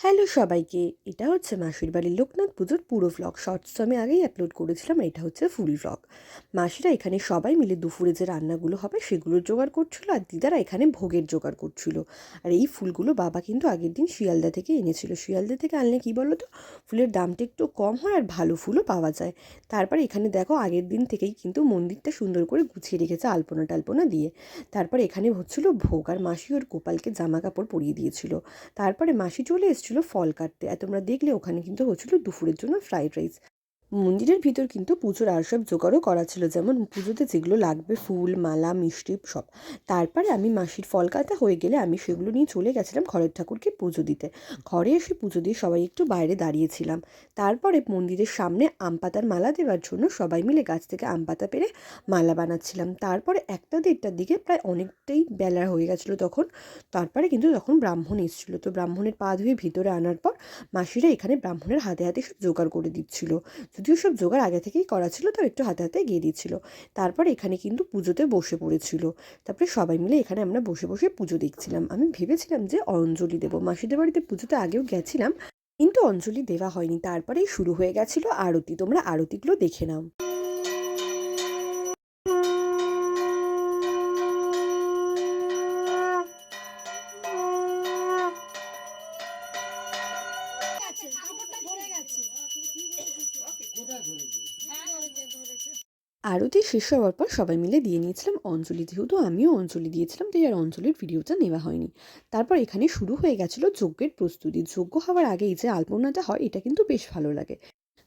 Hello সবাইকে, এটা হচ্ছে মাসির বাড়ির লোকনাথ পুজোর পুরো ভ্লগ। শর্টস তো আমি আগেই আপলোড করেছিলাম, এটা হচ্ছে ফুল ভ্লগ। মাসিরা এখানে সবাই মিলে দুপুরে যে রান্নাগুলো হবে সেগুলোর জোগাড় করছিল, আর দিদারা এখানে ভোগের জোগাড় করছিল। আর এই ফুলগুলো বাবা কিন্তু আগের দিন শিয়ালদা থেকে এনেছিল। শিয়ালদা থেকে আনলে কি বলো তো, ফুলের দামটা একটু কম হয় আর ভালো ফুলও পাওয়া যায়। তারপরে এখানে দেখো আগের দিন থেকেই কিন্তু মন্দিরটা সুন্দর করে গুছিয়ে রেখেছে আলপনা টালপনা দিয়ে। তারপর এখানে হচ্ছিল ভোগ, আর মাসি ওর গোপালকে জামা কাপড় পরিয়ে দিয়েছিল। তারপরে মাসি চলে এসেছিলো ফল কাটতে, আর তোমরা দেখলে ওখানে কিন্তু হচ্ছিল দুপুরের জন্য ফ্রাইড রাইস। মন্দিরের ভিতর কিন্তু পুজোর আর সব জোগাড়ও করা ছিল, যেমন পুজোতে যেগুলো লাগবে ফুল মালা মিষ্টি সব। তারপরে আমি মাসির ফল কাটা হয়ে গেলে আমি সেগুলো নিয়ে চলে গেছিলাম ঘরের ঠাকুরকে পুজো দিতে। ঘরে এসে পুজো দিয়ে সবাই একটু বাইরে দাঁড়িয়েছিলাম। তারপরে মন্দিরের সামনে আম পাতার মালা দেওয়ার জন্য সবাই মিলে গাছ থেকে আম পাতা পেরে মালা বানাচ্ছিলাম। তারপরে 1টা 1:30টার দিকে প্রায় অনেকটাই বেলা হয়ে গেছিলো তখন। তারপরে কিন্তু তখন ব্রাহ্মণ এসেছিলো, তো ব্রাহ্মণের পা ধুয়ে ভিতরে আনার পর মাসিরা এখানে ব্রাহ্মণের হাতে হাতে সব জোগাড় করে দিচ্ছিল। যদিও সব জোগাড় আগে থেকেই করা ছিল, তো একটু হাতে হাতে গিয়ে দিচ্ছিল। তারপর এখানে কিন্তু পুজোতে বসে পড়েছিল। তারপরে সবাই মিলে এখানে আমরা বসে বসে পুজো দেখছিলাম। আমি ভেবেছিলাম যে অঞ্জলি দেবো, মাসিদের বাড়িতে পুজোতে আগেও গেছিলাম, কিন্তু অঞ্জলি দেওয়া হয়নি। তারপরেই শুরু হয়ে গেছিল আরতি, তোমরা আরতিগুলো দেখে নাও। আরতি শেষ হওয়ার পর সবাই মিলে দিয়ে নিয়েছিলাম অঞ্জলি, যেহেতু আমিও অঞ্জলি দিয়েছিলাম তাই আর অঞ্জলির ভিডিওটা নেওয়া হয়নি। তারপর এখানে শুরু হয়ে গেছিলো যজ্ঞের প্রস্তুতি। যজ্ঞ হওয়ার আগেই যে আলপনাটা হয় এটা কিন্তু বেশ ভালো লাগে।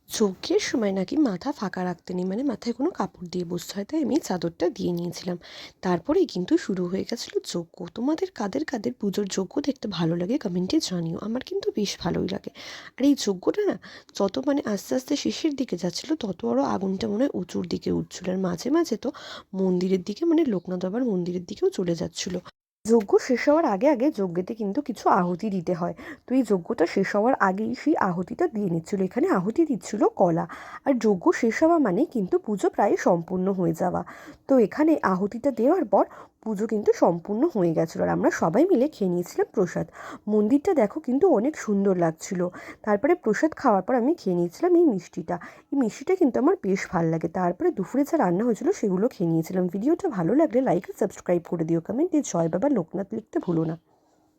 যজ্ঞের সময় নাকি মাথা ফাঁকা রাখতে নেই, মানে মাথায় কোনো কাপড় দিয়ে বসতে হয়, তাই আমি চাদরটা দিয়ে নিয়েছিলাম। তারপরেই কিন্তু শুরু হয়ে গেছিলো যজ্ঞ। তোমাদের কাদের কাদের পুজোর যজ্ঞ দেখতে ভালো লাগে কমেন্টে জানিও, আমার কিন্তু বেশ ভালোই লাগে। আর এই যজ্ঞটা না যত মানে আস্তে আস্তে শেষের দিকে যাচ্ছিলো তত আরও আগুনটা মনে হয় উঁচুর দিকে উঠছিল, আর মাঝে মাঝে তো মন্দিরের দিকে মানে লোকনাথ বাবার মন্দিরের দিকেও চলে যাচ্ছিলো। যজ্ঞ শেষ হওয়ার আগে আগে যজ্ঞেতে কিন্তু কিছু আহুতি দিতে হয়, তো এই যজ্ঞটা শেষ হওয়ার আগেই সেই আহুতিটা দিয়ে নিচ্ছিলো। এখানে আহুতি দিচ্ছিল কলা। আর যজ্ঞ শেষ হওয়া মানে কিন্তু পুজো প্রায় সম্পূর্ণ হয়ে যাওয়া। তো এখানে আহুতিটা দেওয়ার পর পুজো কিন্তু সম্পূর্ণ হয়ে গেছিলো, আর আমরা সবাই মিলে খেয়ে নিয়েছিলাম প্রসাদ। মন্দিরটা দেখো কিন্তু অনেক সুন্দর লাগছিল। তারপরে প্রসাদ খাওয়ার পর আমি খেয়ে নিয়েছিলাম এই মিষ্টিটা। এই মিষ্টিটা কিন্তু আমার বেশ ভালো লাগে। তারপরে দুপুরে যা রান্না হয়েছিল সেগুলো খেয়ে নিয়েছিলাম। ভিডিওটা ভালো লাগলে লাইক আর সাবস্ক্রাইব করে দিও, কমেন্টে জয় বাবা লোকনাথ লিখতে ভুলো না।